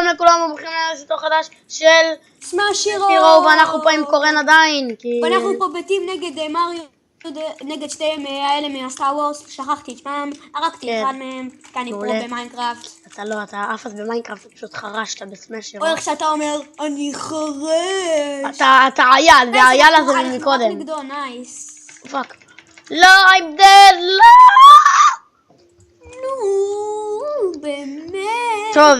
שלום לכולם וברוכים לסרטון חדש של סמאש הירו, ואנחנו פה עם קורן עדיין ואנחנו פה בטים נגד מריו, נגד שתיהם האלה מהסטאר וורס, שכחתי את שמם, הרגתי אחד מהם, כי אני פרו במיינקראפט. אתה אף אז במיינקראפט, פשוט חרשת בסמאש הירו. או איך שאתה אומר, אני חרש. אתה אייל, זה האייל הזה מקודם. אנחנו רק נגדו, נייס. פאק. לא, I'm dead, לא! נו, באמת. טוב,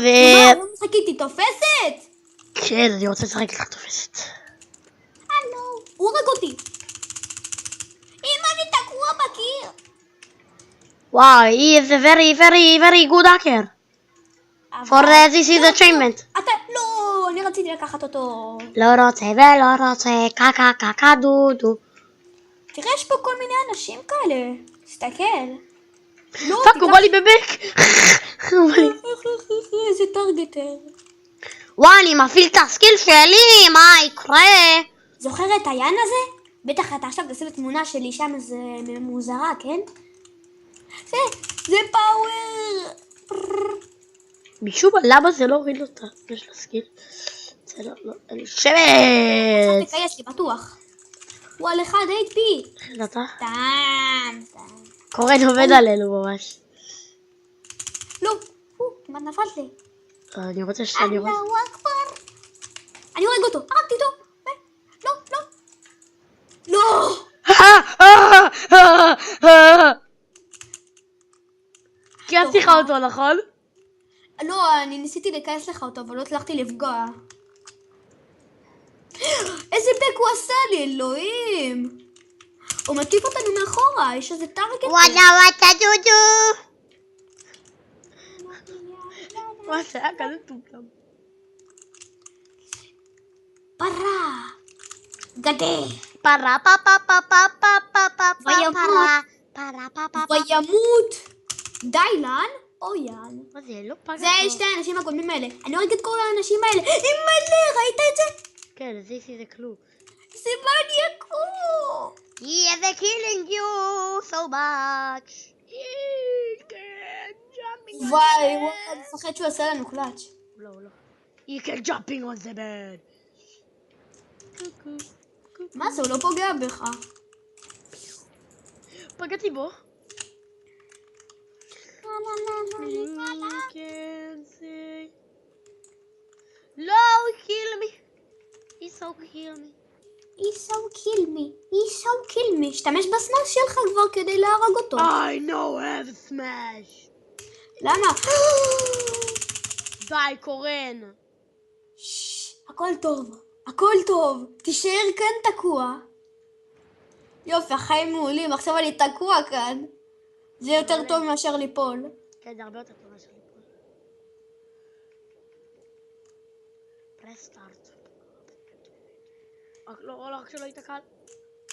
לא משחק איתי תופסת? כן, אני רוצה לשחק איתך תופסת. הלו, הוא הרג אותי. אמא, אני תקוע בקיר. וואו, he is a very good hacker. For this is achievement. אתה, לא, אני רציתי לקחת אותו. לא רוצה ולא רוצה, קקה דודו. תראה, יש פה כל מיני אנשים כאלה. תסתכל. פאק, הוא בא לי בבק. איזה טרגטר. וואי, אני מפעיל את הסקיל שלי, מה יקרה? זוכר את היין הזה? בטח אתה עכשיו תשים תמונה שלי שם, זה מוזרה, כן? זה פאוור. משום למה זה לא הוריד לו את הסקיל? זה לא, אני שבת. תקייס לי, בטוח. הוא על 1 HP. איך אתה? טאם. קורן עובד עלינו ממש. לא, כמעט נפלת לי. אני רוצה שאני רואה. אללהו אכבר. אני הורג אותו, הרגתי אותו. לא. קייסתי לך אותו, נכון? לא, אני ניסיתי לקייס לך אותו, אבל לא הצלחתי לפגוע. איזה בק הוא עשה לי, אלוהים. הוא מטיף אותנו מאחורה, יש איזה טרגט. וואלה דודו. מה זה היה כזה טומטם? פרה. גדה. פרה וימות דיילן או יאן. מה זה? לא פגע. זה שתי האנשים הקודמים האלה. אני הורג את כל האנשים האלה. הם מלא, ראית את זה? כן, זה כלום. זה מניאקו. Yeah, they're killing you so much. וואי, אני מפחד שהוא עשה לנו קלאץ'. לא. You can jumping on the bed. מה זה? הוא לא פוגע בך. פגעתי בו. לא, he kill me. He so kill me. He's so kill me. השתמש בסמאש שלך כבר כדי להרג אותו. I know have a smash. למה? די, קורן. הכל טוב. תישאר כאן תקוע. יופי, החיים מעולים. עכשיו אני תקוע כאן. זה יותר טוב מאשר ליפול. כן, זה הרבה יותר טוב מאשר ליפול. press start. לא, רק שלא ייתקל.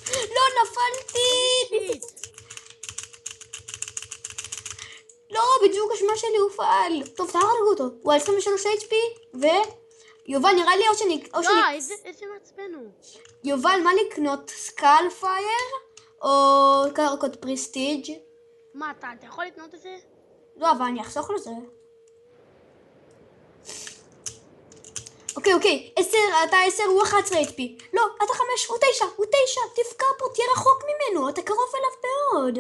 לא, נפלתי! לא, בדיוק השמה שלי הופעל. טוב, תהרג אותו. הוא על 23 HP, ויובל, נראה לי או שאני... איזה מעצבן הוא. יובל, מה לקנות? סקל פייר? או קרקות פרסטיג'? מה, אתה יכול לקנות את זה? לא, אבל אני אחסוך לזה. אוקיי, 10, אתה 10, הוא 11 HP. לא, אתה 5, הוא 9, תפקע פה, תהיה רחוק ממנו, אתה קרוב אליו מאוד.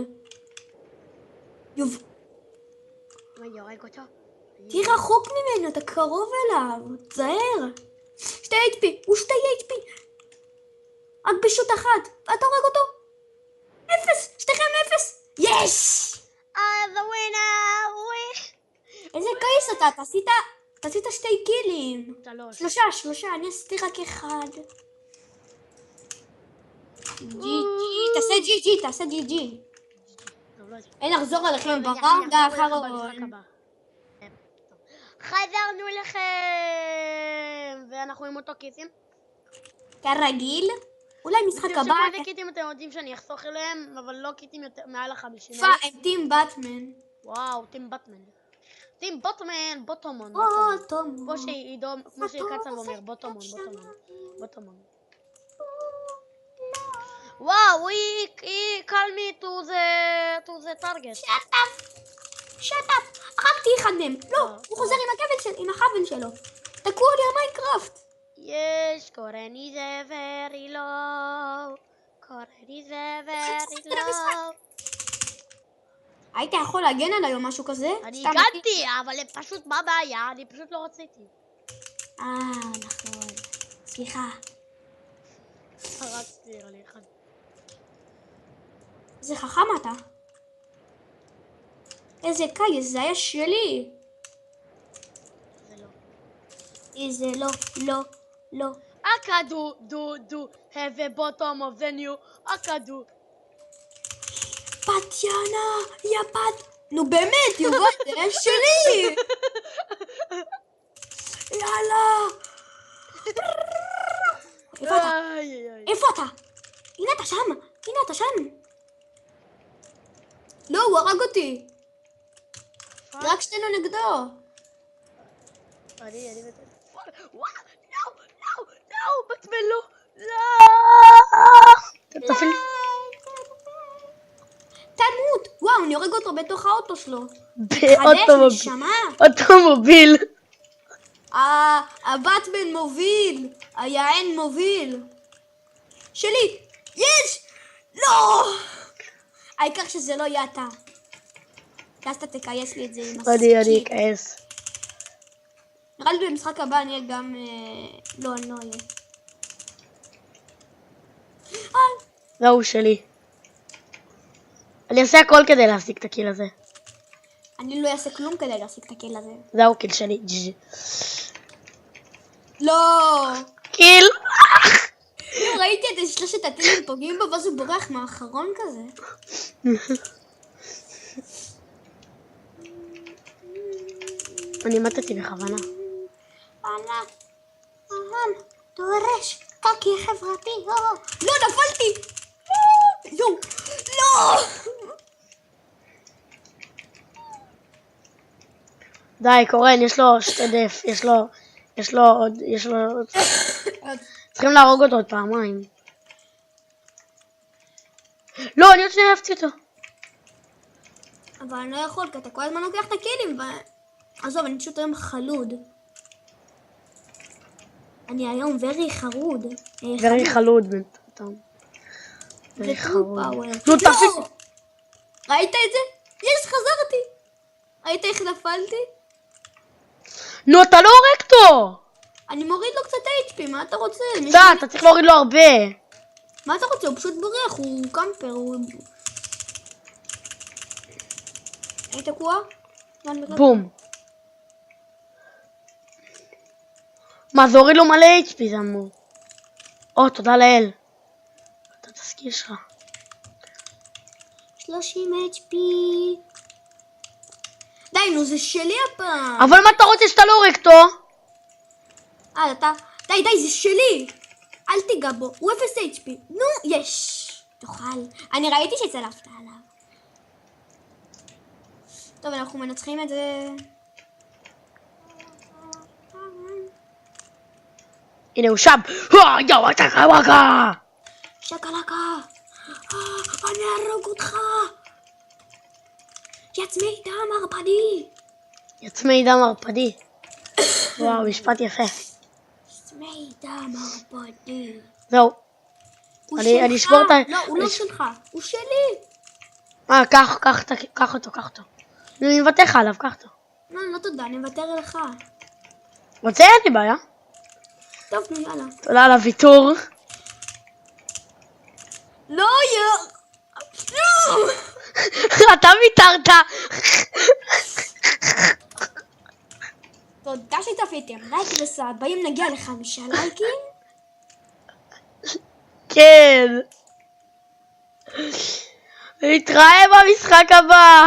מה, יורק אותו? תהיה רחוק ממנו, אתה קרוב אליו, תזהר. 2 HP, הוא 2 HP. רק בשוט אחת, ואתה הורג אותו. 0, שתיכם 0. יש! I'm the winner! איזה קייס אתה עשית 2 קילים. 3, אני עשיתי רק 1. תעשה GG. נחזור עליכם בראונד האחרון. חזרנו לכם! ואנחנו עם אותו קיסים. כרגיל. אולי משחק הבא. תרשמו איזה קיטים אתם יודעים שאני אחסוך אליהם, אבל לא קיטים מעל 50. הם טים באטמן. וואו, טים באטמן. טים בוטמן, בוטומון. כמו שקצב אומר, בוטומון. וואו, he call me to the target. shut up. הרגתי אחד מהם. לא, הוא חוזר עם החבל שלו. תקוע לי המיינקראפט. יש, קורני זה ורי לא. קורני זה ורי לא. היית יכול להגן עליי או משהו כזה? אני סתם הגנתי, אבל פשוט מה הבעיה? אני פשוט לא רציתי. נכון. סליחה. הרצתי לי אחד. איזה חכם אתה. איזה קייס, זה היה שלי. זה לא. איזה לא. Akadu, do, have a bottom of the new. Akadu. פטיאנה, יא פת... נו באמת, יובל, זה היה שלי. יאללה. איפה אתה? איפה אתה? הנה אתה שם. לא, הוא הרג אותי. רק שתינו נגדו. אני לא, בטמן לא. תמות. וואו, אני הורג אותו בתוך האוטו שלו. אוטומוביל. הבטמן מוביל. היען מוביל. שלי. יש! לא! העיקר שזה לא יהיה אתה. ואז אתה תקייס לי את זה עם הסקיט. אני אקייס. נראה לי במשחק הבא אני אהיה גם... לא, אני לא אהיה. זהו שלי. אני אעשה הכל כדי להשיג את הקיל הזה. אני לא אעשה כלום כדי להשיג את הקיל הזה. זהו קיל שלי. לא! קיל! ראיתי את שלושת הטילים פוגעים בו ואז הוא בורח מהאחרון כזה. אני מתתי בכוונה. דורש קוקי חברתי. לא, נפלתי! יואו! לא! די, קורן, יש לו שתי דף, יש לו עוד, צריכים להרוג אותו עוד פעמיים. לא, אני עוד שנייה אהבתי אותו. אבל אני לא יכול, כי אתה כל הזמן לוקח את הקילים עזוב, אני פשוט היום חלוד. אני היום very חרוד. very חלוד בינתיים. very חרוד. נו, תפסיק. ראית את זה? יש, חזרתי. ראית איך נפלתי? נו, אתה לא הורג אותו. אני מוריד לו קצת HP, מה אתה רוצה? קצת, אתה צריך להוריד לו הרבה. מה אתה רוצה? הוא פשוט בורח, הוא קמפר, הוא... היית תקוע? בום. מה, זה הוריד לו מלא HP, זה אמור. תודה לאל. אתה תסקיל שלך. 30 HP. די, נו, זה שלי הפעם. אבל מה אתה רוצה שאתה לא הורג אותו? די, זה שלי. אל תיגע בו, הוא 0 HP. נו, יש. תאכל. אני ראיתי שצלפת עליו. טוב, אנחנו מנצחים את זה. הנה הוא שם. יואו, אתה חוואקה. שקלקה. אני ארוג אותך. יצמי דם ערפדי. יצמי דם ערפדי. וואו, משפט יפה. יצמי דם ערפדי. זהו. אני אשבור את ה... לא, הוא לא שלך. הוא שלי. קח אותו. אני מוותר לך עליו, קח אותו. לא תודה, אני מוותר לך. רוצה? אין לי בעיה. טוב, יאללה. תודה על הוויתור. לא. אתה ויתרת. תודה שצפיתם. לייק וסאב. באים נגיע ל5 לייקים? כן. נתראה במשחק הבא.